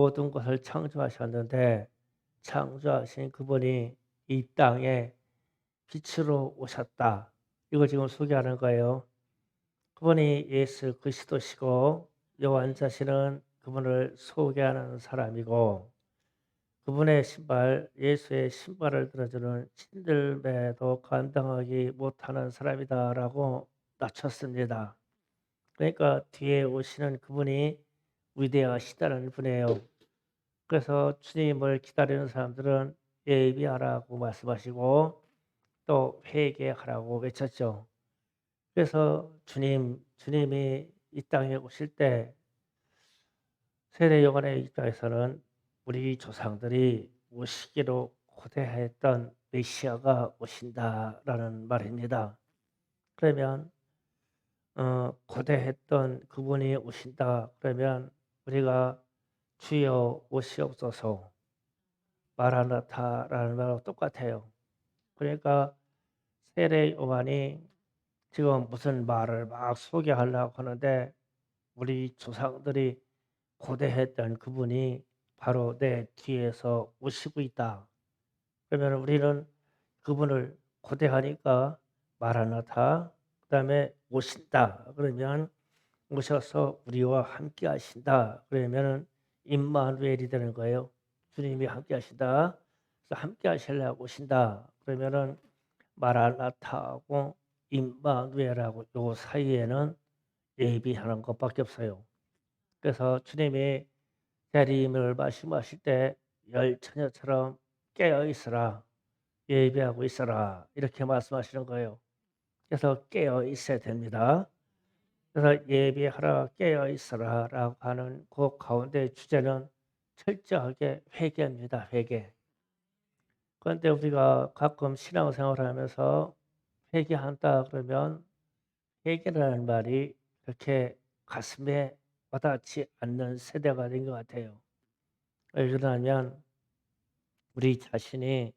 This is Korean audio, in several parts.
모든 것을 창조하셨는데 창조하신 그분이 이 땅에 빛으로 오셨다. 이거 지금 소개하는 거예요. 그분이 예수 그리스도시고 요한 자신은 그분을 소개하는 사람이고 그분의 신발, 예수의 신발을 들어주는 신들매도 감당하지 못하는 사람이다라고 낮췄습니다. 그러니까 뒤에 오시는 그분이 위대하시다는 분이에요. 그래서 주님을 기다리는 사람들은 예비하라고 말씀하시고 또 회개하라고 외쳤죠. 그래서 주님이 이 땅에 오실 때 세례 요한의 입장에서는 우리 조상들이 오시기로 고대했던 메시아가 오신다라는 말입니다. 그러면 고대했던 그분이 오신다 그러면 우리가 주여 오시옵소서 마라나타라는 말하고 똑같아요. 그러니까 세례 요한이 지금 무슨 말을 막 소개하려고 하는데 우리 조상들이 고대했던 그분이 바로 내 뒤에서 오시고 있다. 그러면 우리는 그분을 고대하니까 마라나타 그다음에 오신다. 그러면 오셔서 우리와 함께 하신다. 그러면은 임마누엘이 되는 거예요. 주님이 함께 하신다. 그래서 함께 하시려고 오신다. 그러면은 마라나타하고 임마누엘하고 요 사이에는 예비하는 것밖에 없어요. 그래서 주님이 재림을 말씀하실 때 열처녀처럼 깨어 있으라. 예비하고 있어라. 이렇게 말씀하시는 거예요. 그래서 깨어 있어야 됩니다. 그래서 예비하라 깨어 있어라라고 하는 그 가운데 주제는 철저하게 회개입니다. 회개. 그런데 우리가 가끔 신앙생활을 하면서 회개한다 그러면 회개라는 말이 그렇게 가슴에 와닿지 않는 세대가 된 것 같아요. 왜 그러냐면 우리 자신이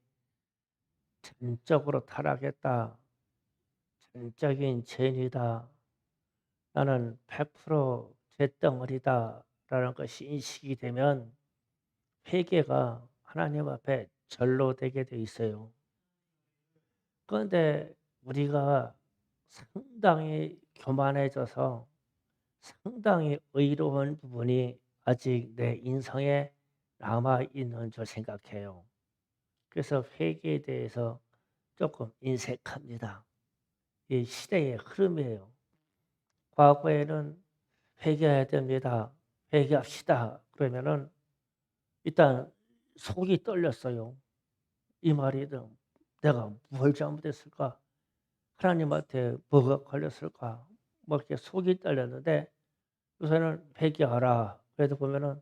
전적으로 타락했다. 전적인 죄인이다. 나는 100% 죄덩어리다. 라는 것이 인식이 되면 회개가 하나님 앞에 절로 되게 돼 있어요. 그런데 우리가 상당히 교만해져서 상당히 의로운 부분이 아직 내 인성에 남아있는 줄 생각해요. 그래서 회개에 대해서 조금 인색합니다. 이 시대의 흐름이에요. 과거에는 회개해야 됩니다. 회개합시다. 그러면은 일단 속이 떨렸어요. 이 말이 내가 뭘 잘못했을까? 하나님한테 뭐가 걸렸을까? 뭐 이렇게 속이 떨렸는데 요새는 회개하라. 그래도 보면은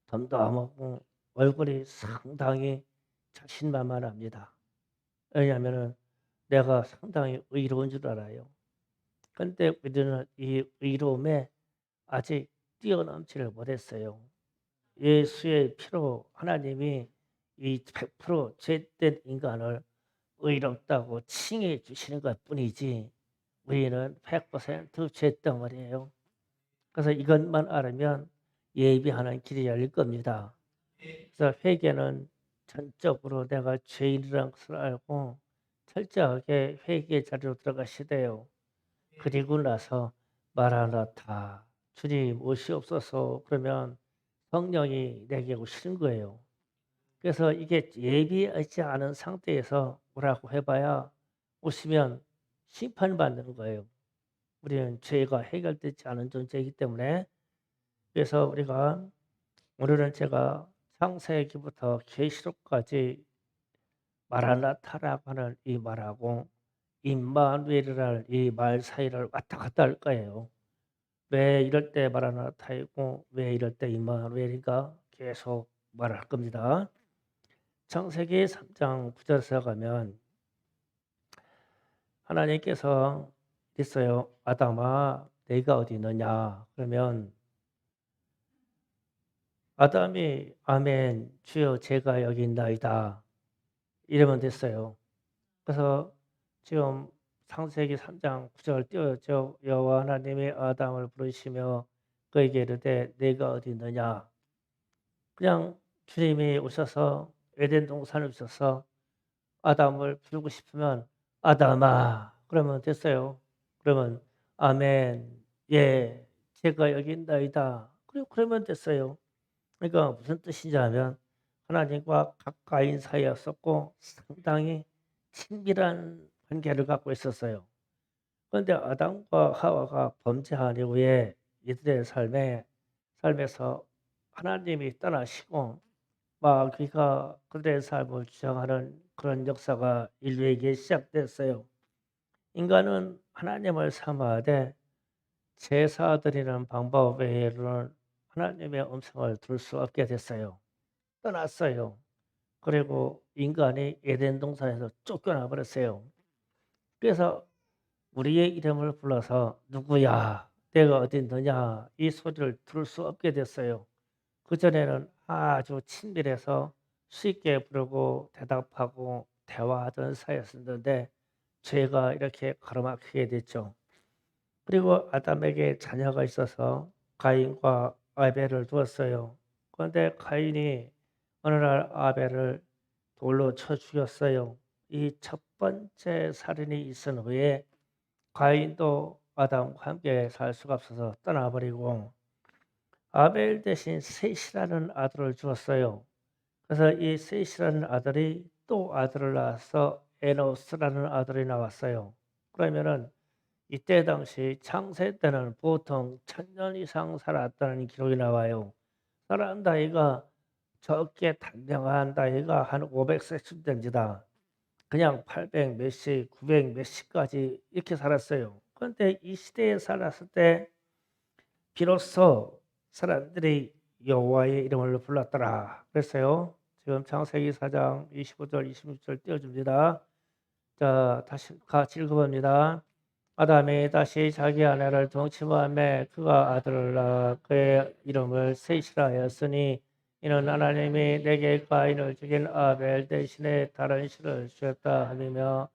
덤덤하고 얼굴이 상당히 자신만만합니다. 왜냐하면은 내가 상당히 의로운 줄 알아요. 근데 우리는 이 의로움에 아직 뛰어넘지를 못했어요. 예수의 피로 하나님이 이 100% 죄된 인간을 의롭다고 칭해 주시는 것뿐이지 우리는 100% 죄덩어리예요. 그래서 이것만 알으면 예비하는 길이 열릴 겁니다. 그래서 회개는 전적으로 내가 죄인이라는 것을 알고 철저하게 회개 자리로 들어가셔야 돼요. 그리고 나서 마라나타 주님 오시옵소서 그러면 성령이 내게 오시는 거예요. 그래서 이게 예비하지 않은 상태에서 오라고 해봐야 오시면 심판받는 거예요. 우리는 죄가 해결되지 않은 존재이기 때문에 그래서 우리가 오늘은 제가 창세기부터 계시록까지 마라나타라고 하는 이 말하고 임마누엘이라는 이 말 사이를 왔다 갔다 할 거예요. 왜 이럴 때 마라나타이고 왜 이럴 때 임마누엘인가 계속 말할 겁니다. 창세기 3장 9절에 가면 하나님께서 있어요. 아담아 내가 어디 있느냐 그러면 아담이 아멘 주여 제가 여기 있나이다 이러면 됐어요. 그래서 지금 창세기 3장 9절 띄워졌죠. 여호와 하나님이 아담을 부르시며 그에게 이르되 내가 어디 있느냐 그냥 주님이 오셔서 에덴 동산에 오셔서 아담을 부르고 싶으면 "아담아." 그러면 됐어요. 그러면 "아멘. 예. 제가 여기 있나이다." 그러면 됐어요. 그러니까 무슨 뜻이냐면 하나님과 가까인 사이였었고 상당히 친밀한 관계를 갖고 있었어요. 그런데 아담과 하와가 범죄한 이후에 이들의 삶에서 하나님이 떠나시고 막 그가 그들의 삶을 주장하는 그런 역사가 인류에게 시작됐어요. 인간은 하나님을 삼아야되 제사 드리는 방법 외에는 하나님의 음성을 들을 수 없게 됐어요. 떠났어요. 그리고 인간이 에덴 동산에서 쫓겨나 버렸어요. 그래서 우리의 이름을 불러서 "누구야? 내가 어디 있느냐?" 이 소리를 들을 수 없게 됐어요. 그전에는 아주 친밀해서 쉽게 부르고 대답하고 대화하던 사이였었는데 죄가 이렇게 가로막히게 됐죠. 그리고 아담에게 자녀가 있어서 가인과 아벨을 두었어요. 그런데 가인이 어느 날 아벨을 돌로 쳐 죽였어요. 이 첫 번째 살인이 있은 후에 가인도 아담과 함께 살 수가 없어서 떠나버리고 아벨 대신 셋이라는 아들을 주었어요. 그래서 이 셋이라는 아들이 또 아들을 낳아서 에노스라는 아들이 나왔어요. 그러면은 이때 당시 창세 때는 보통 1000년 이상 살았다는 기록이 나와요. 살아난 나이가 적게 단명한 나이가 한 500세쯤 된지다. 그냥 800 몇십, 900 몇십까지 이렇게 살았어요. 그런데 이 시대에 살았을 때 비로소 사람들이 여호와의 이름을 불렀더라 그랬어요. 지금 창세기 4장 25절 26절 띄워줍니다. 자, 다시 같이 읽어봅니다. 아담이 다시 자기 아내를 동침하며 그가 아들을 낳아 그의 이름을 셋이라 하였으니 이는 하나님이 내게 가인을 죽인 아벨 대신에 다른 신을 주었다 하며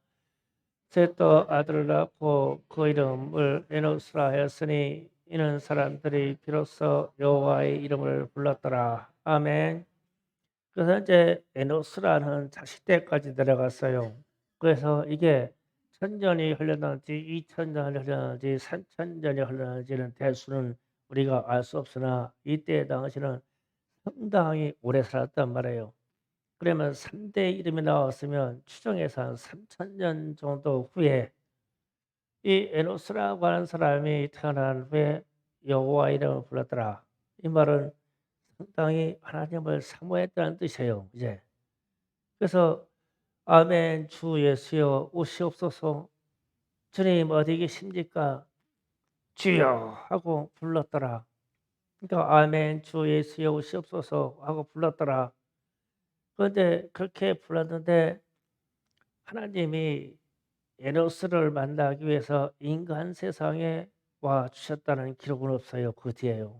셋도 아들을 낳고 그 이름을 에노스라 하였으니 이는 사람들이 비로소 여호와의 이름을 불렀더라. 아멘. 그래서 이제 에노스라는 자식대까지 내려갔어요. 그래서 이게 1000년이 흘렀는지 2000년이 흘렀는지 3000년이 흘렀는지는 대수는 우리가 알 수 없으나 이때 당시는 상당히 오래 살았단 말이에요. 그러면 3대 이름이 나왔으면 추정해서 한 3000년 정도 후에 이 에노스라고 하는 사람이 태어난 후에 여호와 이름을 불렀더라. 이 말은 상당히 하나님을 사모했다는 뜻이에요. 이제 그래서 아멘 주 예수여 오시옵소서 주님 어디 계십니까 주여 하고 불렀더라. 그러니까 아멘 주 예수여 오시옵소서 하고 불렀더라. 그런데 그렇게 불렀는데 하나님이 에노스를 만나기 위해서 인간 세상에 와 주셨다는 기록은 없어요. 그 뒤에요.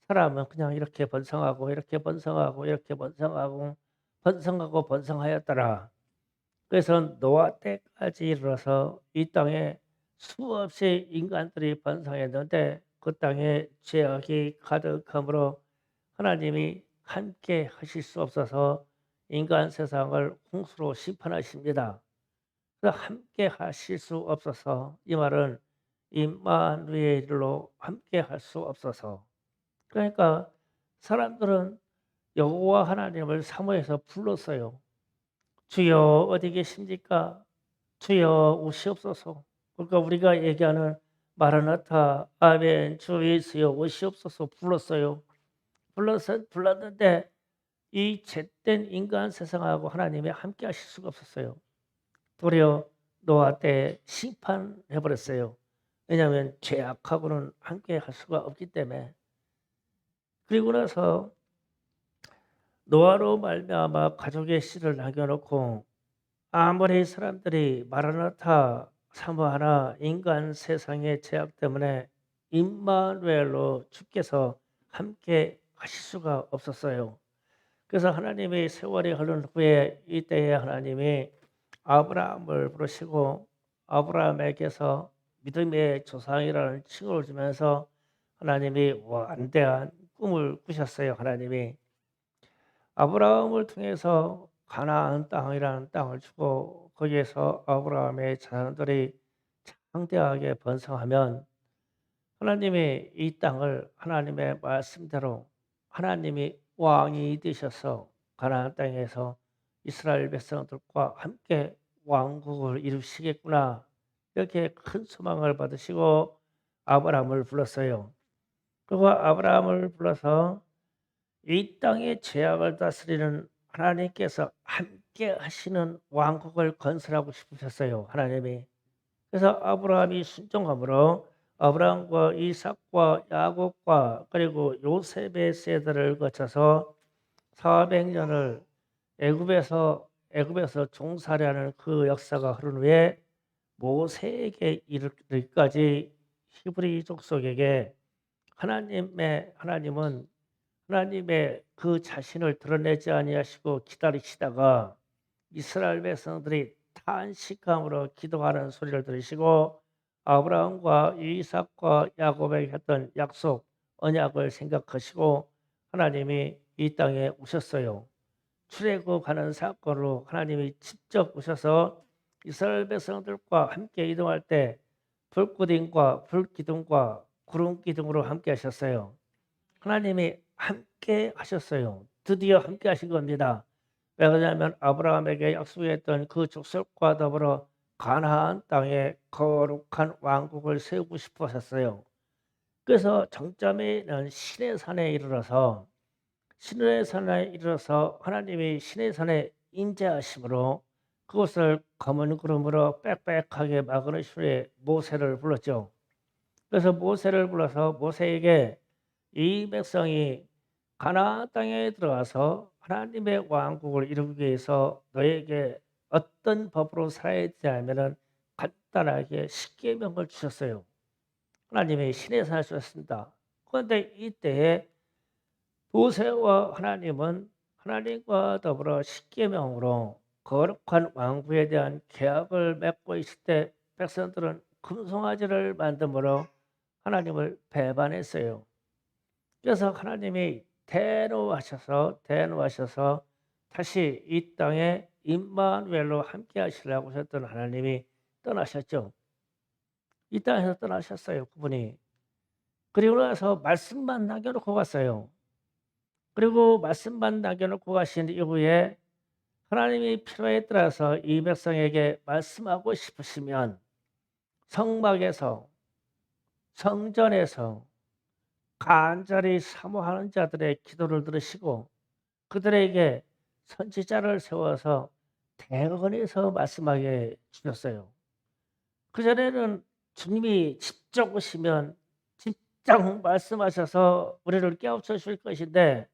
사람은 그냥 이렇게 번성하고 이렇게 번성하고 이렇게 번성하고 번성하고 번성하였더라. 그래서 노아 때까지 이르러서 이 땅에 수없이 인간들이 번성했는데 그 땅에 죄악이 가득함으로 하나님이 함께 하실 수 없어서 인간 세상을 홍수로 심판하십니다. 그래서 함께 하실 수 없어서 이 말은 임마누엘로 함께 할 수 없어서 그러니까 사람들은 여호와 하나님을 사모해서 불렀어요. 주여 어디 계십니까? 주여 오시옵소서. 그러니까 우리가 얘기하는 마라나타 아멘 주 예수여 오시옵소서 불렀어요. 불렀는데 이 잿된 인간 세상하고 하나님이 함께 하실 수가 없었어요. 도리어 노아 때 심판해 버렸어요. 왜냐하면 죄악하고는 함께 할 수가 없기 때문에. 그리고 나서 노아로 말미암아 가족의 씨를 남겨놓고 아무리 사람들이 마라나타 사모하나 인간 세상의 죄악 때문에 임마누엘로 주께서 함께 하실 수가 없었어요. 그래서 하나님이 세월이 흐른 후에 이때에 하나님이 아브라함을 부르시고 아브라함에게서 믿음의 조상이라는 칭호를 주면서 하나님이 완대한 꿈을 꾸셨어요. 하나님이 아브라함을 통해서 가나안 땅이라는 땅을 주고 거기에서 아브라함의 자손들이 창대하게 번성하면 하나님이 이 땅을 하나님의 말씀대로 하나님이 왕이 되셔서 가나안 땅에서 이스라엘 백성들과 함께 왕국을 이루시겠구나, 이렇게 큰 소망을 받으시고 아브라함을 불렀어요. 그리고 아브라함을 불러서 이 땅의 죄악을 다스리는 하나님께서 함께 하시는 왕국을 건설하고 싶으셨어요, 하나님이. 그래서 아브라함이 순종함으로 아브라함과 이삭과 야곱과 그리고 요셉의 세대를 거쳐서 400년을 애굽에서 종살이하는 그 역사가 흐른 후에 모세에게 이르기까지 히브리 족속에게 하나님은 하나님의 그 자신을 드러내지 아니하시고 기다리시다가 이스라엘 백성들이 탄식함으로 기도하는 소리를 들으시고 아브라함과 이삭과 야곱에게 했던 약속, 언약을 생각하시고 하나님이 이 땅에 오셨어요. 출애굽하는 사건으로 하나님이 직접 오셔서 이스라엘 백성들과 함께 이동할 때 불기둥과 구름 기둥으로 함께 하셨어요. 하나님이 함께 하셨어요. 드디어 함께 하신 겁니다. 왜 그러냐면 아브라함에게 약속했던 그 족속과 더불어 가나안 땅에 거룩한 왕국을 세우고 싶어 하셨어요. 그래서 정점에 있는 시내산에 이르러서 하나님이 시내산에 임재하심으로 그것을 검은 구름으로 빽빽하게 막으신 후에 모세를 불렀죠. 그래서 모세를 불러서 모세에게 이 백성이 가나안 땅에 들어가서 하나님의 왕국을 이루기 위해서 너에게 어떤 법으로 살아야 되냐면은 간단하게 십계명을 주셨어요. 하나님의 신에서 주셨습니다. 그런데 이때에 모세와 하나님은 하나님과 더불어 십계명으로 거룩한 왕국에 대한 계약을 맺고 있을 때 백성들은 금송아지를 만듦으로 하나님을 배반했어요. 그래서 하나님이 대노하셔서 다시 이 땅에 임마누엘로 함께 하시려고 하셨던 하나님이 떠나셨죠. 이 땅에서 떠나셨어요, 그분이. 그리고 나서 말씀만 남겨놓고 갔어요. 그리고 말씀만 남겨놓고 가신 이후에 하나님이 필요에 따라서 이 백성에게 말씀하고 싶으시면 성막에서, 성전에서 간절히 사모하는 자들의 기도를 들으시고 그들에게 선지자를 세워서 대언해서 말씀하게 주셨어요. 그전에는 주님이 직접 오시면 직접 말씀하셔서 우리를 깨우쳐 주실 것인데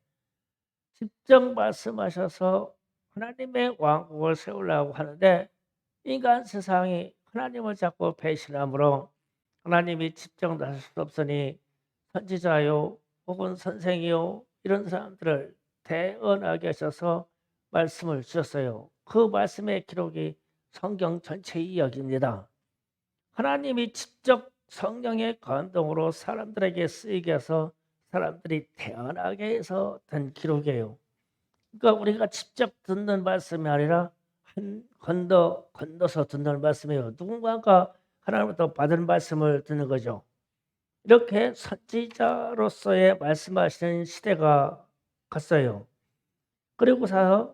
직접 말씀하셔서 하나님의 왕국을 세우려고 하는데 인간 세상이 하나님을 자꾸 배신함으로 하나님이 직접 나설 수 없으니 선지자요 혹은 선생이요 이런 사람들을 대언하게 하셔서 말씀을 주셨어요. 그 말씀의 기록이 성경 전체 이야기입니다. 하나님이 직접 성령의 감동으로 사람들에게 쓰이게 해서 사람들이 태어나게 해서 된 기록이에요. 그러니까 우리가 직접 듣는 말씀이 아니라 건너서 듣는 말씀이에요. 누군가가 하나님부터 받은 말씀을 듣는 거죠. 이렇게 선지자로서의 말씀하시는 시대가 갔어요. 그리고서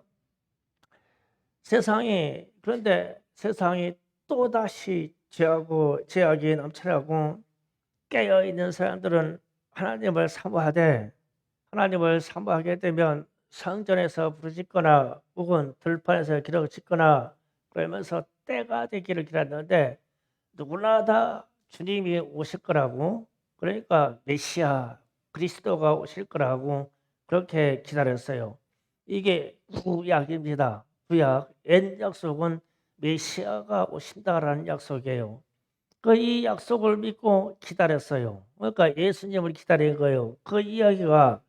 그런데 세상이 또다시 죄악이 넘쳐나고 깨어있는 사람들은 하나님을 사모하게 되면 성전에서 부르짖거나 혹은 들판에서 기록을 짓거나 그러면서 때가 되기를 기다렸는데 누구나 다 주님이 오실 거라고, 그러니까 메시아 그리스도가 오실 거라고 그렇게 기다렸어요. 이게 구약입니다. 구약 옛 약속은 메시아가 오신다라는 약속이에요. 이 약속을 믿고 기다렸어요. 그러니까 예수님을 기다린 거예요. 그 이야기가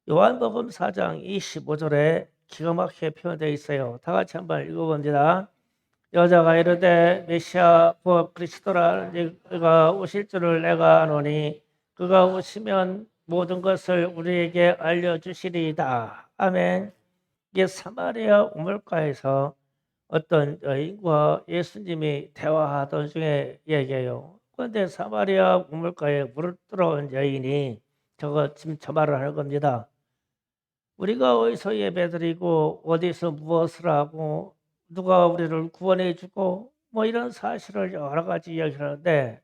요한복음 4장 25절에 기가 막히게 표현되어 있어요. 다 같이 한번 읽어봅니다. 여자가 이르되 메시아 곧 그리스도라는 그가 오실 줄을 내가 아노니 그가 오시면 모든 것을 우리에게 알려주시리이다. 아멘. 이게 사마리아 우물가에서 어떤 여인과 예수님이 대화하던 중에 얘기예요. 그런데 사마리아 우물가에 물을 들어온 여인이 지금 저 말을 하는 겁니다. 우리가 어디서 예배드리고 어디서 무엇을 하고 누가 우리를 구원해 주고 뭐 이런 사실을 여러 가지 이야기를 하는데,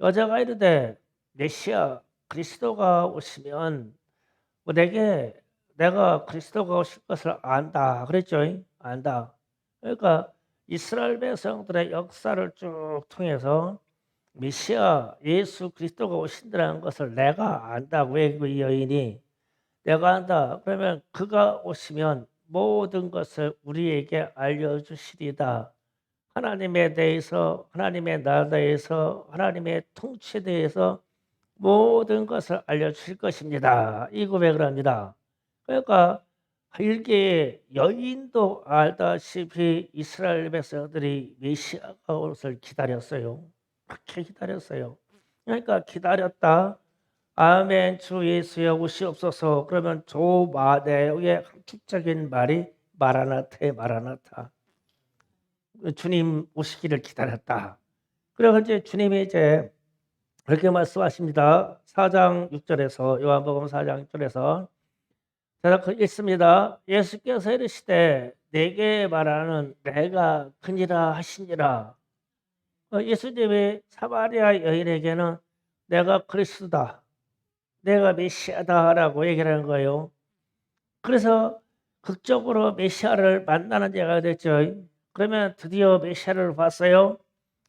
여자가 이르되 메시아 그리스도가 오시면 뭐 내가 그리스도가 오실 것을 안다 그랬죠. 안다. 그러니까 이스라엘 백성들의 역사를 쭉 통해서 메시아 예수 그리스도가 오신다는 것을 내가 안다고 해. 그 여인이 내가 안다. 그러면 그가 오시면 모든 것을 우리에게 알려주시리다. 하나님에 대해서, 하나님의 나라에서, 하나님의 통치에 대해서 모든 것을 알려주실 것입니다. 이 고백을 합니다. 그러니까 일개의 여인도 알다시피 이스라엘 백성들이 메시아가 올 것을 기다렸어요. 그렇게 기다렸어요. 그러니까 기다렸다. 아멘 주 예수여 오시옵소서. 그러면 내용의 함축적인 말이 마라나타에 마라나타. 주님 오시기를 기다렸다. 그래서 이제 주님이 이제 그렇게 말씀하십니다. 4장 6절에서 요한복음 4장 6절에서 제가 읽습니다. 예수께서 이르시되 내게 말하는 내가 그니라 하시니라. 예수님이 사마리아 여인에게는 내가 그리스도다, 내가 메시아다라고 얘기를 하는 거예요. 그래서 극적으로 메시아를 만나는 자가 됐죠. 그러면 드디어 메시아를 봤어요.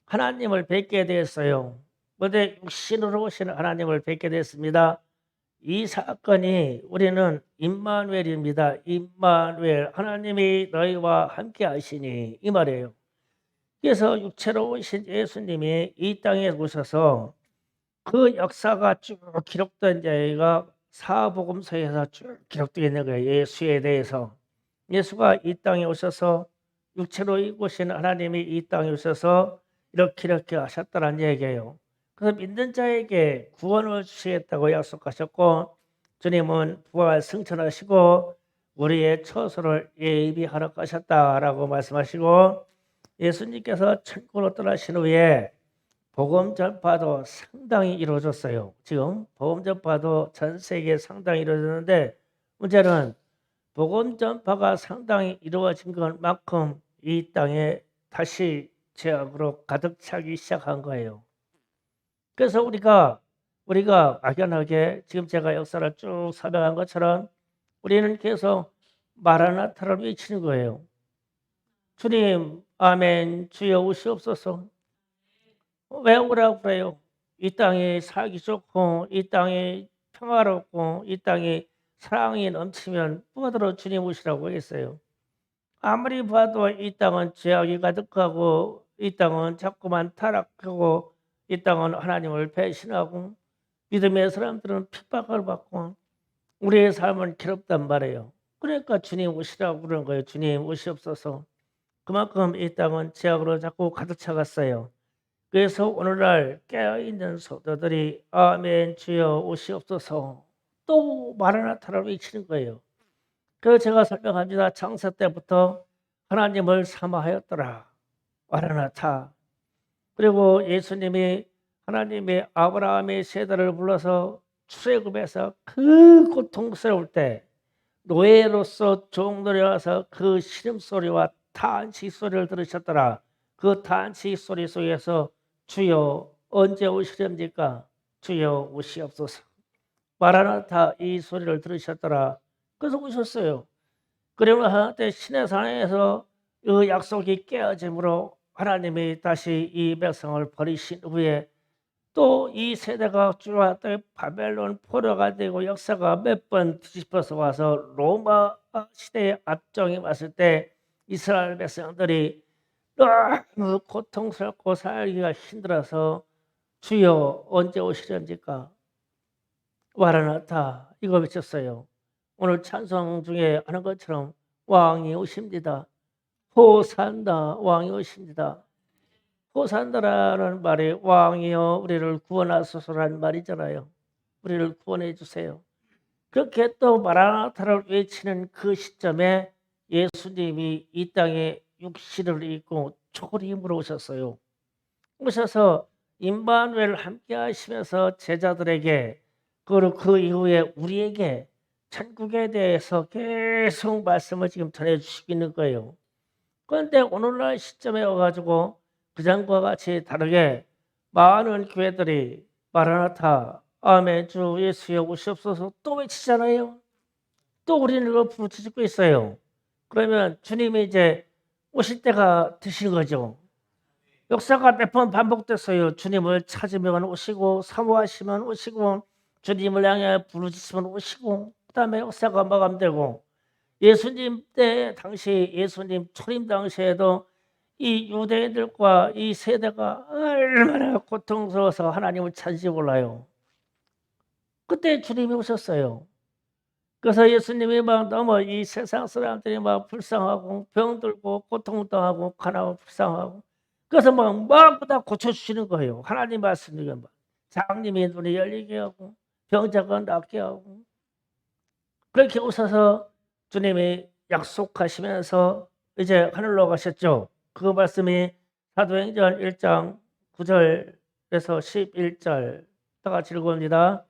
하나님을 뵙게 되었어요. 근데 육신으로 오신 하나님을 뵙게 됐습니다. 이 사건이 우리는 임마누엘입니다. 임마누엘, 하나님이 너희와 함께 하시니, 이 말이에요. 그래서 육체로 오신 예수님이 이 땅에 오셔서 그 역사가 쭉 기록된 자가 사복음서에서 쭉 기록되어 있는 거예요. 예수에 대해서. 예수가 이 땅에 오셔서 육체로 오신 하나님이 이 땅에 오셔서 이렇게 하셨다는 얘기예요. 그래서 믿는 자에게 구원을 주시겠다고 약속하셨고, 주님은 부활 승천하시고 우리의 처소를 예비하러 가셨다라고 말씀하시고, 예수님께서 천국으로 떠나신 후에 복음 전파도 상당히 이루어졌어요. 지금 복음 전파도 전 세계에 상당히 이루어졌는데, 문제는 복음 전파가 상당히 이루어진 것만큼 이 땅에 다시 죄악으로 가득 차기 시작한 거예요. 그래서 우리가 막연하게 지금 제가 역사를 쭉 설명한 것처럼 우리는 계속 마라나타를 외치는 거예요. 주님, 아멘, 주여 오시옵소서. 왜 오라고 그래요? 이 땅이 살기 좋고 이 땅이 평화롭고 이 땅이 사랑이 넘치면 뭐하러 주님 오시라고 했어요. 아무리 봐도 이 땅은 죄악이 가득하고 이 땅은 자꾸만 타락하고 이 땅은 하나님을 배신하고 믿음의 사람들은 핍박을 받고 우리의 삶은 괴롭단 말이에요. 그러니까 주님 오시라고 그러는 거예요. 주님 오시옵소서. 그만큼 이 땅은 죄악으로 자꾸 가득 차갔어요. 그래서 오늘날 깨어있는 성도들이 아멘 주여 오시옵소서 또 마라나타를 외치는 거예요. 그 제가 설명합니다. 창세 때부터 하나님을 사모하였더라. 마라나타. 그리고 예수님이 하나님의 아브라함의 세대를 불러서 출애굽해서 그 고통스러울 때 노예로서 종들이 와서 그 신음소리와 탄식 소리를 들으셨더라. 그 탄식 소리 속에서 주여 언제 오시렵니까? 주여 오시옵소서. 마라나타 이 소리를 들으셨더라. 그래서 오셨어요. 그러면 하나님 신의 산에서 그 약속이 깨어짐으로 하나님이 다시 이 백성을 버리신 후에 또 이 세대가 주로왔더니 바벨론 포로가 되고 역사가 몇 번 뒤집어서 와서 로마 시대의 압정이 왔을 때 이스라엘 백성들이 너무 고통스럽고 살기가 힘들어서 주여 언제 오시렵니까? 마라나타 이거 외쳤어요. 오늘 찬송 중에 하는 것처럼 왕이 오십니다. 호산나 왕이 오십니다. 호산나라는 말이 왕이여 우리를 구원하소서라는 말이잖아요. 우리를 구원해 주세요. 그렇게 또 마라나타를 외치는 그 시점에 예수님이 이 땅에 육신을 입고 초림으로 오셨어요. 오셔서 임마누엘 함께 하시면서 제자들에게 그리고 그 이후에 우리에게 천국에 대해서 계속 말씀을 지금 전해주시고 있는 거예요. 그런데 오늘날 시점에 와가지고 그전과 같이 다르게 많은 교회들이 마라나타, 아멘, 주 예수여 오시옵소서 또 외치잖아요. 또 우리는 그걸 부르짖고 있어요. 그러면 주님이 이제 오실 때가 되신 거죠. 역사가 몇 번 반복됐어요. 주님을 찾으면 오시고 사모하시면 오시고 주님을 향해 부르짖으면 오시고 그다음에 역사가 마감되고 예수님 때 당시 예수님 초림 당시에도 이 유대인들과 이 세대가 얼마나 고통스러워서 하나님을 찾지 몰라요. 그때 주님이 오셨어요. 그래서 예수님이 막 너무 이 세상 사람들이 막 불쌍하고 병들고 고통당하고 가난하고 불쌍하고 그래서 막 다 고쳐주시는 거예요. 하나님 말씀이 막 장님이 눈이 열리게 하고 병자가 낫게 하고 그렇게 오셔서 주님이 약속하시면서 이제 하늘로 가셨죠. 그 말씀이 사도행전 1장 9절에서 11절 다 같이 읽어봅니다.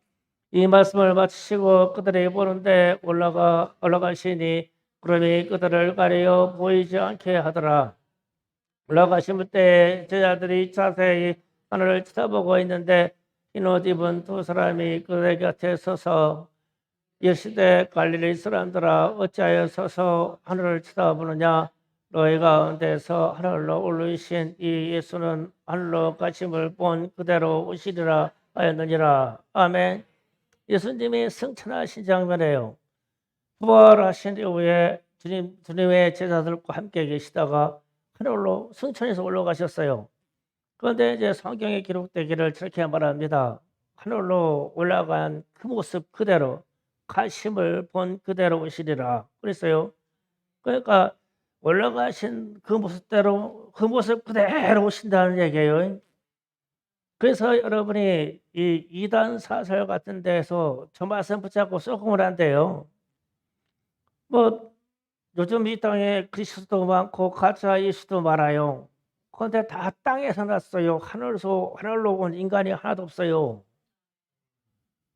이 말씀을 마치시고 그들이 보는데 올라가시니 구름이 그들을 가려 보이지 않게 하더라. 올라가신 때 제자들이 자세히 하늘을 쳐다보고 있는데 흰 옷 입은 두 사람이 그들 곁에 서서 이르시되 갈릴리 사람들아 어찌하여 서서 하늘을 쳐다보느냐 너희 가운데서 하늘로 올리신 이 예수는 하늘로 가심을 본 그대로 오시리라 하였느니라. 아멘. 예수님이 승천하신 장면이에요. 부활하신 이후에 주님의 제자들과 함께 계시다가 하늘로 승천해서 올라가셨어요. 그런데 이제 성경에 기록되기를 저렇게 말합니다. 하늘로 올라간 그 모습 그대로 가심을 본 그대로 오시리라 그랬어요. 그러니까 올라가신 그 모습대로 그 모습 그대로 오신다는 얘기예요. 그래서 여러분이 이 이단 사설 같은 데서 저 말씀 붙잡고 쏘금을 한대요. 뭐 요즘 이 땅에 그리스도도 많고 가짜 예수도 많아요. 그런데 다 땅에서 났어요. 하늘로 온 인간이 하나도 없어요.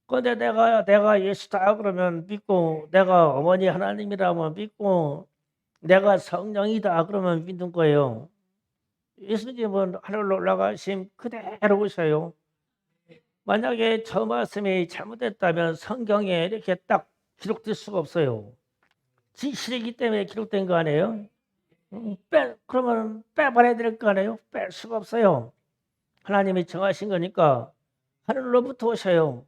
그런데 내가 예수다 그러면 믿고 내가 어머니 하나님이라면 믿고 내가 성령이다 그러면 믿는 거예요. 예수님은 하늘로 올라가심 그대로 오셔요. 만약에 저 말씀이 잘못됐다면 성경에 이렇게 딱 기록될 수가 없어요. 진실이기 때문에 기록된 거 아니에요? 그러면 빼버려야 될 거 아니에요? 뺄 수가 없어요. 하나님이 정하신 거니까 하늘로부터 오셔요.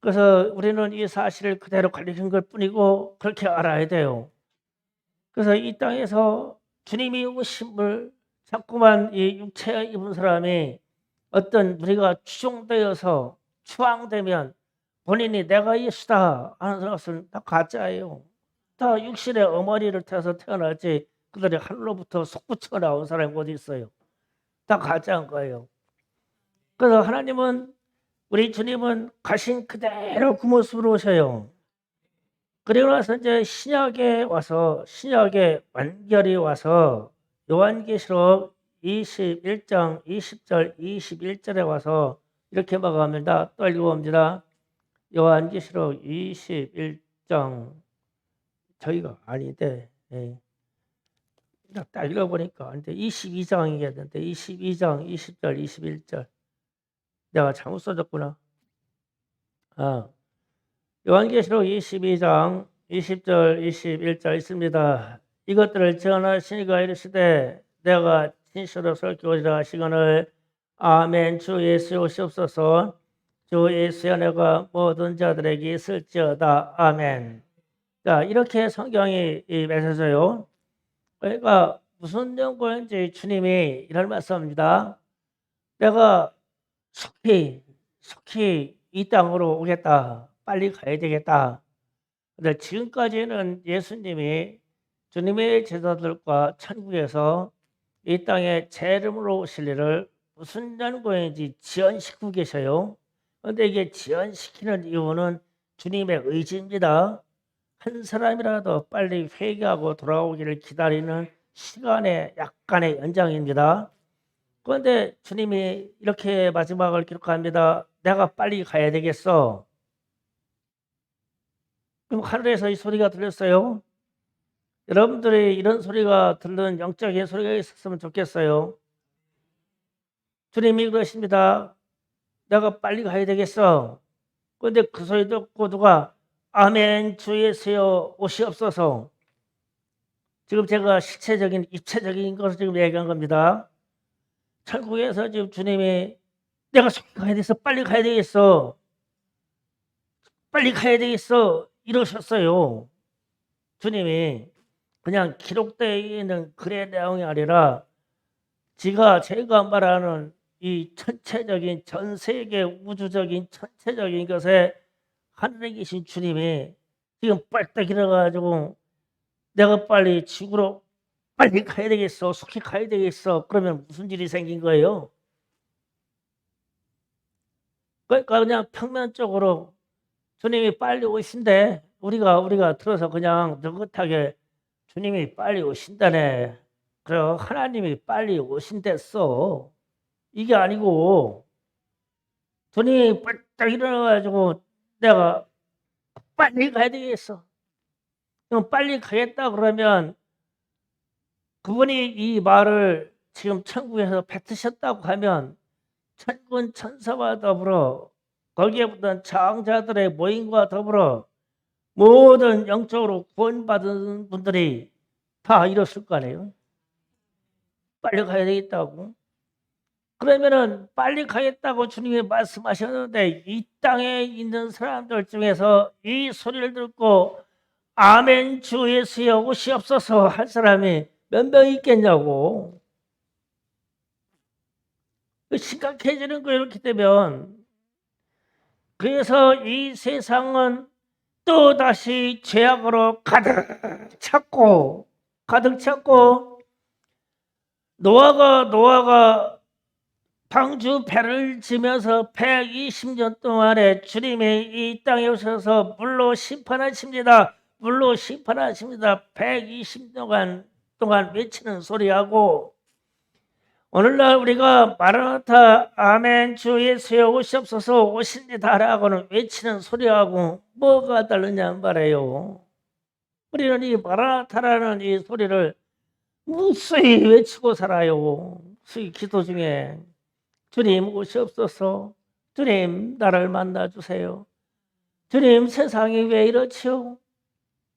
그래서 우리는 이 사실을 그대로 가리킨 것 뿐이고 그렇게 알아야 돼요. 그래서 이 땅에서 주님이 오심을 자꾸만 이 육체에 입은 사람이 어떤 우리가 추종되어서 추앙되면 본인이 내가 예수다 하는 것은 다 가짜예요. 다 육신의 어머니를 태워서 태어났지 그들이 하늘로부터 솟구쳐 나온 사람이 어디 있어요. 다 가짜인 거예요. 그래서 하나님은 우리 주님은 가신 그대로 그 모습으로 오셔요. 그리고 나서 이제 신약에 완결이 와서 요한계시록 21장 20절 21절에 와서 이렇게 말합니다. 또 읽어봅니다. 요한계시록 21장 저희가 아닌데 딱 읽어보니까 근데 22장이겠는데 22장 20절 21절 내가 잘못 써줬구나. 요한계시록 22장 20절 21절 있습니다. 이것들을 전하시니가 이르시되 내가 진실로 설교하리라 하시거늘 아멘. 주 예수 오시옵소서. 주 예수여 내가 모든 자들에게 있을지어다. 아멘. 자, 이렇게 성경이 맺어져요. 그러니까 무슨 연고인지 주님이 이런 말씀입니다. 내가 속히 이 땅으로 오겠다. 빨리 가야 되겠다. 근데 지금까지는 예수님이 주님의 제자들과 천국에서 이 땅에 제 이름으로 오실 일을 무슨 연고인지 지연시키고 계셔요. 그런데 이게 지연시키는 이유는 주님의 의지입니다. 한 사람이라도 빨리 회개하고 돌아오기를 기다리는 시간의 약간의 연장입니다. 그런데 주님이 이렇게 마지막을 기록합니다. 내가 빨리 가야 되겠어. 그럼 하늘에서 이 소리가 들렸어요. 여러분들이 이런 소리가 들는 영적인 소리가 있었으면 좋겠어요. 주님이 그러십니다. 내가 빨리 가야 되겠어. 그런데 그 소리 듣고 누가 아멘 주 예수여 오시옵소서. 지금 제가 실체적인 입체적인 것을 지금 얘기한 겁니다. 천국에서 지금 주님이 내가 속히 가야 되겠어. 빨리 가야 되겠어. 빨리 가야 되겠어. 이러셨어요. 주님이 그냥 기록되어 있는 글의 내용이 아니라 제가 말하는 이 전체적인 전 세계 우주적인 전체적인 것에 하늘에 계신 주님이 지금 빨딱 일어나가지고 내가 빨리 지구로 빨리 가야 되겠어. 속히 가야 되겠어. 그러면 무슨 일이 생긴 거예요? 그러니까 그냥 평면적으로 주님이 빨리 오신대. 우리가 들어서 그냥 느긋하게 주님이 빨리 오신다네. 그래 하나님이 빨리 오신댔어. 이게 아니고 주님이 빨딱 일어나가지고 내가 빨리 가야 되겠어. 그럼 빨리 가겠다 그러면 그분이 이 말을 지금 천국에서 뱉으셨다고 하면 천군 천사와 더불어 거기에 붙은 장자들의 모임과 더불어 모든 영적으로 구원받은 분들이 다 이뤘을 거 아니에요. 빨리 가야 되겠다고. 그러면은 빨리 가겠다고 주님이 말씀하셨는데 이 땅에 있는 사람들 중에서 이 소리를 듣고 아멘 주 예수여 오시옵소서 할 사람이 몇 명 있겠냐고. 심각해지는 거 이렇게 되면 그래서 이 세상은 또다시 죄악으로 가득 찼고 노아가 방주 배를 지면서 120년 동안에 주님이 이 땅에 오셔서 물로 심판하십니다. 물로 심판하십니다. 120년 동안 외치는 소리하고 오늘날 우리가 마라나타 아멘 주 예수여 오시옵소서 오신지다라고는 외치는 소리하고 뭐가 다르냐 말이에요. 우리는 이 마라나타라는 이 소리를 무수히 외치고 살아요. 무수히 기도 중에 주님 오시옵소서. 주님 나를 만나주세요. 주님 세상이 왜 이렇지요?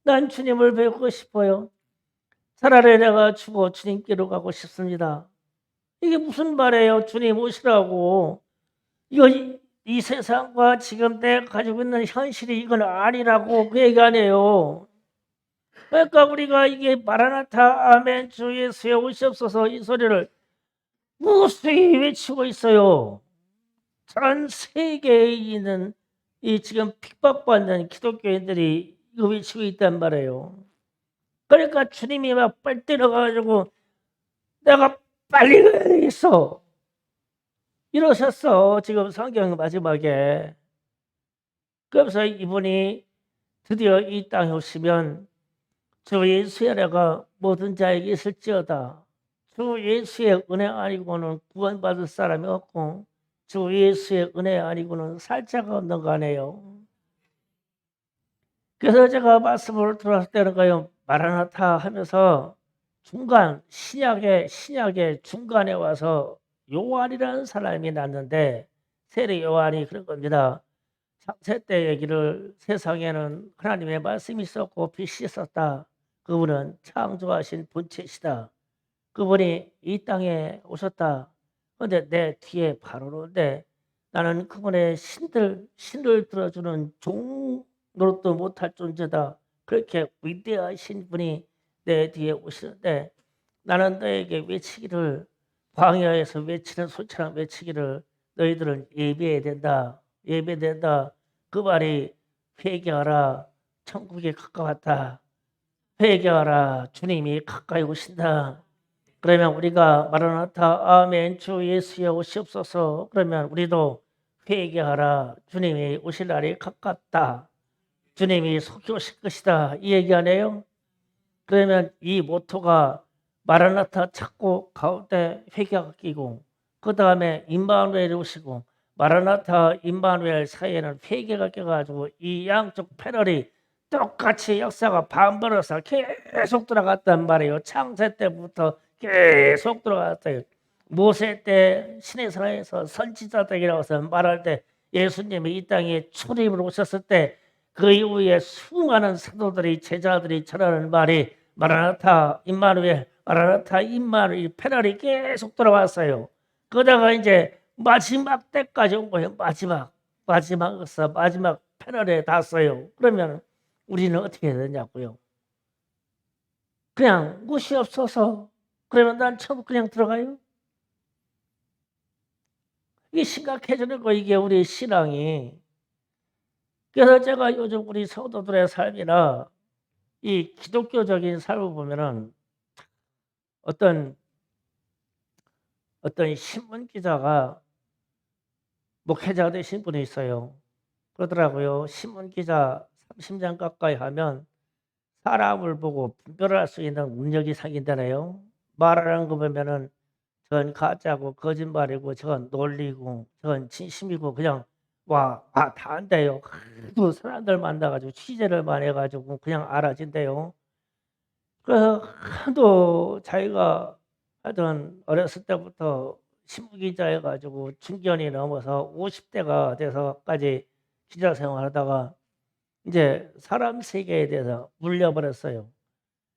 난 주님을 뵙고 싶어요. 차라리 내가 죽어 주님께로 가고 싶습니다. 이게 무슨 말이에요? 주님 오시라고. 이거 이 세상과 지금 내가 가지고 있는 현실이 이건 아니라고 그 얘기 아니에요. 그러니까 우리가 이게 마라나타 아멘 주 예수여 오시옵소서 이 소리를 무수히 외치고 있어요. 전 세계에 있는 이 지금 핍박받는 기독교인들이 이거 외치고 있단 말이에요. 그러니까 주님이 막 빨리 때려가지고 내가 빨리 가야겠어 이러셨어. 지금 성경 마지막에. 그래서 이분이 드디어 이 땅에 오시면 주 예수의 은혜가 모든 자에게 있을지어다. 주 예수의 은혜 아니고는 구원받을 사람이 없고 주 예수의 은혜 아니고는 살 자가 없는 거 아니에요. 그래서 제가 말씀을 들었을 때는 거요 마라나타 하면서 중간 신약의 중간에 와서 요한이라는 사람이 났는데 세례 요한이 그런 겁니다. 창세 때 얘기를 세상에는 하나님의 말씀이 있었고 빛이 있었다. 그분은 창조하신 본체시다. 그분이 이 땅에 오셨다. 그런데 내 뒤에 바로 오는데 나는 그분의 신을 들어주는 종 노릇도 못할 존재다. 그렇게 위대하신 분이 내 뒤에 오시는데 나는 너에게 외치기를 광야에서 외치는 소처럼 외치기를 너희들은 예배해야 된다. 예배된다. 그 말이 회개하라. 천국이 가까웠다. 회개하라. 주님이 가까이 오신다. 그러면 우리가 마라나타 아멘 주 예수여 오시옵소서 그러면 우리도 회개하라. 주님이 오실 날이 가깝다. 주님이 속히 오실 것이다 이 얘기 아니에요? 그러면 이 모토가 마라나타 찾고 가운데 회개가 끼고 그 다음에 임마누엘이 오시고 마라나타 임마누엘 사이에는 회개가 껴가지고 이 양쪽 패널이 똑같이 역사가 반복해서 계속 들어갔단 말이에요. 창세 때부터 계속 들어갔어요. 모세 때 시내산에서 선지자들이라고 말할 때 예수님이 이 땅에 출입을 오셨을 때 그 이후에 수많은 사도들이 제자들이 전하는 말이 마라나타 임마누엘 마라나타 임마누엘 패널이 계속 들어왔어요. 그러다가 이제 마지막 때까지 온 거예요. 마지막에서 마지막 패널에 닿았어요. 그러면 우리는 어떻게 해야 되냐고요. 그냥 무시 없어서 그러면 난 처음 그냥 들어가요. 이게 심각해지는 거 이게 우리 신앙이. 그래서 제가 요즘 우리 성도들의 삶이나 이 기독교적인 삶을 보면은 어떤 신문 기자가 목회자가 되신 분이 있어요. 그러더라고요. 신문 기자 30년 가까이 하면 사람을 보고 분별할 수 있는 능력이 생긴다네요. 말하는 거 보면은 저건 가짜고 거짓말이고 저건 논리고 저건 진심이고 그냥 다 안돼요. 하도 사람들 만나가지고 취재를 많이 해가지고 그냥 알아진대요. 그래서 하도 자기가 하여튼 어렸을 때부터 신문기자 해가지고 중견이 넘어서 50대가 돼서까지 기자 생활하다가 이제 사람 세계에 대해서 물려버렸어요.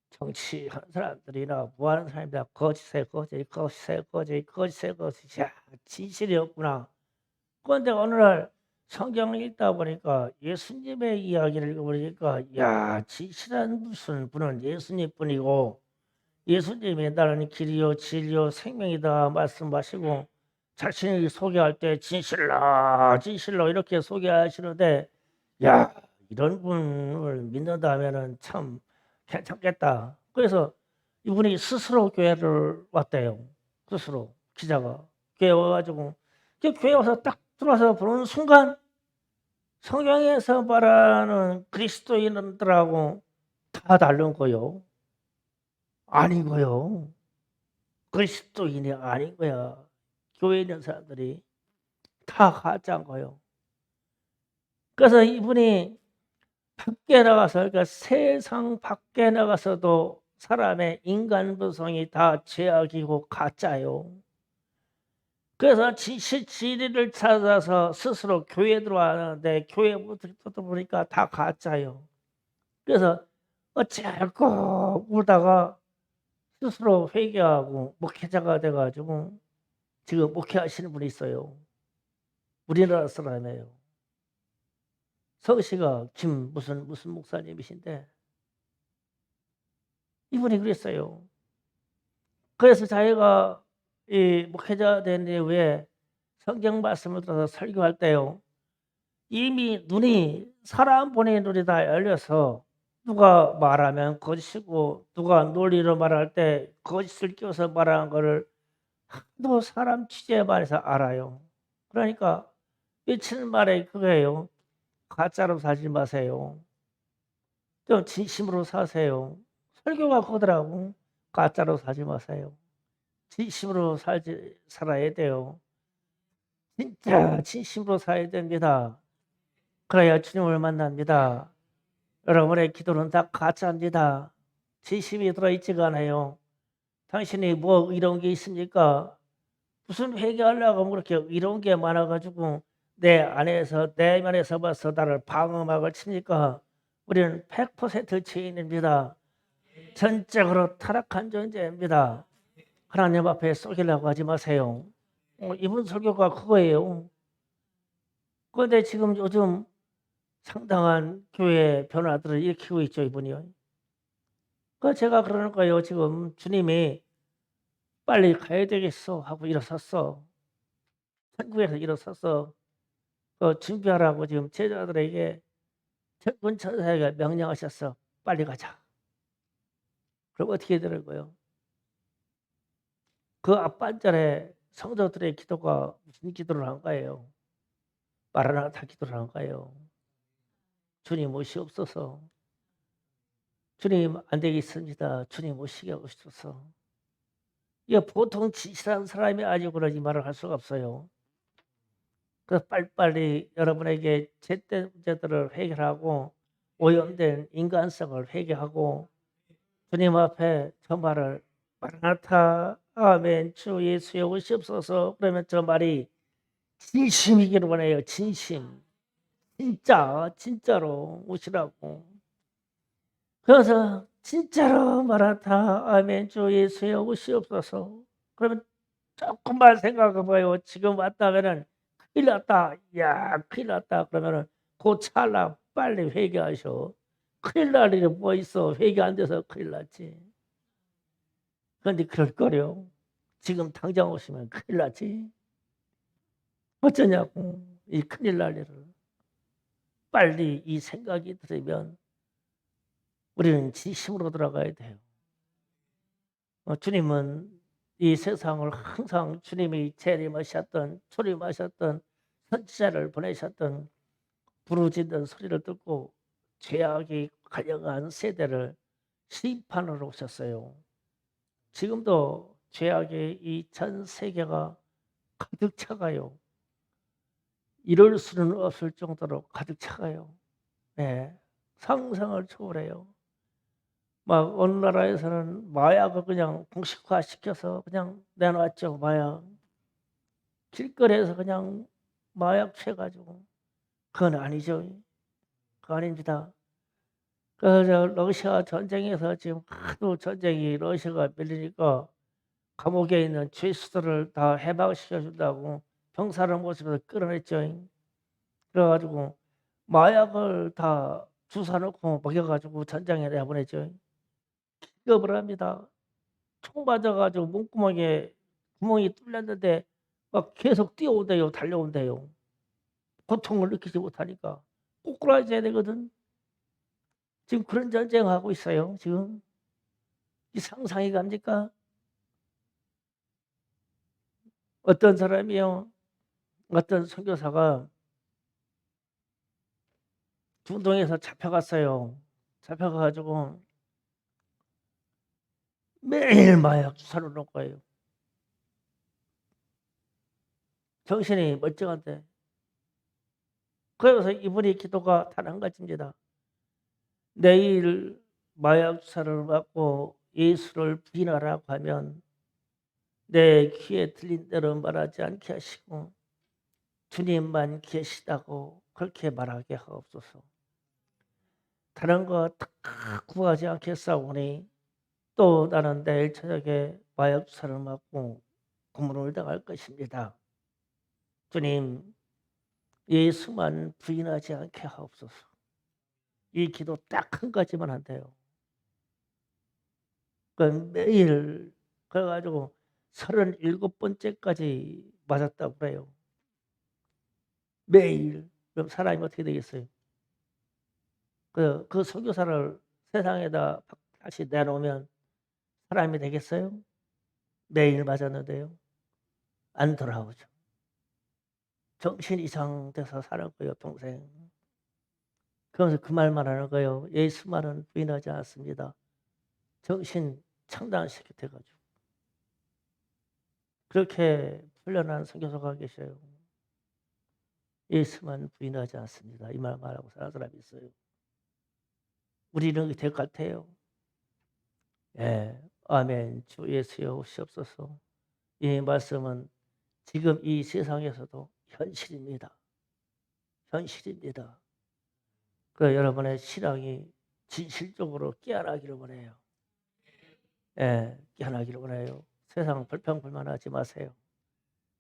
정치하는 사람들이나 뭐하는 사람이 다 거짓에 거짓, 거짓에 거짓, 거짓에 거짓. 야, 진실이 없구나. 그런데 어느 날 성경을 읽다 보니까 예수님의 이야기를 읽어보니까 야, 진실한 무슨 분은 예수님뿐이고 예수님이 나는 길이요 진리요 생명이다 말씀하시고 자신이 소개할 때 진실라 진실로 이렇게 소개하시는데 야, 이런 분을 믿는다면은 참 괜찮겠다. 그래서 이분이 스스로 교회를 왔대요. 스스로 기자가 교회 와가지고 그 교회 와서 딱 들어와서 보는 순간 성경에서 말하는 그리스도인들하고 다 다른 거요. 아닌 거요. 그리스도인이 아닌 거야. 교회에 있는 사람들이 다 가짜인 거요. 그래서 이분이 밖에 나가서 그러니까 세상 밖에 나가서도 사람의 인간성이 다 죄악이고 가짜요. 그래서 진리를 찾아서 스스로 교회 들어왔는데 교회부터 보니까 다 가짜요. 그래서 어찌할꼬 울다가 스스로 회개하고 목회자가 돼가지고 지금 목회하시는 분이 있어요. 우리나라 사람이에요. 서씨가 김 무슨 목사님이신데 이분이 그랬어요. 그래서 자기가 이 목회자 된 이후에 성경 말씀을 들어서 설교할 때요. 이미 눈이 사람 보는 눈이 다 열려서 누가 말하면 거짓이고 누가 논리로 말할 때 거짓을 끼워서 말하는 거를 또 사람 취재만 해서 알아요. 그러니까 미치는 말이 그거예요. 가짜로 살지 마세요. 좀 진심으로 사세요. 설교가 그거더라고. 가짜로 살지 마세요. 진심으로 살아야 돼요. 진짜 진심으로 살아야 됩니다. 그래야 주님을 만납니다. 여러분의 기도는 다 가짜입니다. 진심이 들어있지가 않아요. 당신이 뭐 이런 게 있습니까? 무슨 회개하려고 하면 그렇게 이런 게 많아가지고 내 안에서 내면에서 봐서 나를 방어막을 칩니까? 우리는 100% 죄인입니다. 전적으로 타락한 존재입니다. 하나님 앞에 쏘기려고 하지 마세요. 이분 설교가 그거예요. 그런데 지금 요즘 상당한 교회 변화들을 일으키고 있죠, 이분이요. 그 제가 그러는 거예요. 지금 주님이 빨리 가야 되겠어 하고 일어섰어. 천국에서 일어섰어. 그 준비하라고 지금 제자들에게 천군 천사에게 명령하셨어. 빨리 가자. 그럼 어떻게 되는 거예요? 그 앞반절에 성도들의 기도가 무슨 기도를 한 거예요? 마라나타 기도를 한 거예요. 주님 오시옵소서. 주님 안 되겠습니다. 주님 오시게 하옵소서. 이게 보통 진실한 사람이 아니고는 이 말을 할 수가 없어요. 그래서 빨리빨리 여러분에게 제때 문제들을 해결하고 오염된 인간성을 회개하고 주님 앞에 저 말을 마라나타 아멘 주 예수여 오시옵소서. 그러면 저 말이 진심이기를 원해요. 진심. 진짜로 오시라고. 그래서 진짜로 마라나타 아멘 주 예수여 오시옵소서. 그러면 조금만 생각해 봐요. 지금 왔다면은 큰일 났다. 야, 큰일 났다. 그러면은 그 찰나 빨리 회개하셔. 큰일 날 일이 뭐 있어. 회개 안 돼서 큰일 났지. 그런데 그럴 거려. 지금 당장 오시면 큰일 나지. 어쩌냐고. 이 큰일 날 일을. 빨리 이 생각이 들으면 우리는 진심으로 돌아가야 돼요. 주님은 이 세상을 항상 주님이 재림하셨던 초림하셨던 선지자를 보내셨던 부르짖는 소리를 듣고 죄악이 가려간 세대를 심판하러 오셨어요. 지금도 죄악이 이 전 세계가 가득 차가요. 이럴 수는 없을 정도로 가득 차가요. 네, 상상을 초월해요. 막 어느 나라에서는 마약을 그냥 공식화시켜서 그냥 내놨죠. 마약. 길거리에서 그냥 마약 취해가지고. 그건 아니죠. 그거 아닙니다. 그래서 러시아 전쟁에서 지금 하도 전쟁이 러시아가 밀리니까 감옥에 있는 죄수들을 다 해방시켜 준다고 병사를 모시면서 끌어냈죠. 그래가지고 마약을 다 주사 놓고 먹여가지고 전장에 내보내죠. 기겁을 합니다. 총 맞아가지고 몸구멍에 구멍이 뚫렸는데 막 계속 뛰어온대요. 달려온대요. 고통을 느끼지 못하니까 꼬꾸라져야 되거든. 지금 그런 전쟁하고 있어요. 지금 이 상상이 갑니까? 어떤 사람이요, 어떤 선교사가 중동에서 잡혀갔어요. 잡혀가가지고 매일 마약 주사를 놓을 거예요. 정신이 멀쩡한데. 그래서 이분의 기도가 단 한 가지입니다. 내일 마약 주사를 맞고 예수를 부인하라고 하면 내 귀에 들린 대로 말하지 않게 하시고 주님만 계시다고 그렇게 말하게 하옵소서. 다른 거 다 구하지 않겠사오니 또 나는 내일 저녁에 마약 주사를 맞고 고문을 당할 것입니다. 주님, 예수만 부인하지 않게 하옵소서. 이 기도 딱 한 가지만 한대요. 그 매일 그래가지고 37번째까지 맞았다고 그래요. 매일. 그럼 사람이 어떻게 되겠어요? 그 선교사를 세상에다 다시 내놓으면 사람이 되겠어요? 매일 맞았는데요. 안 돌아오죠. 정신 이상돼서 살았고요, 평생. 그래서 그 말만 하는 거예요. 예수만은 부인하지 않습니다. 정신 창단시켜 돼가지고. 그렇게 훈련한 선교사가 계셔요. 예수만 부인하지 않습니다. 이 말 말하고 사는 사람이 있어요. 우리는 될 것 같아요. 예, 아멘. 주 예수여 오시옵소서. 이 말씀은 지금 이 세상에서도 현실입니다. 현실입니다. 그 여러분의 신앙이 진실적으로 깨어나기를 원해요. 예, 깨어나기를 원해요. 세상 불평불만하지 마세요.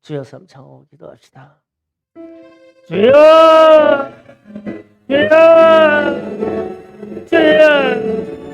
주여 삼창호 기도합시다. 주여, 주여, 주여.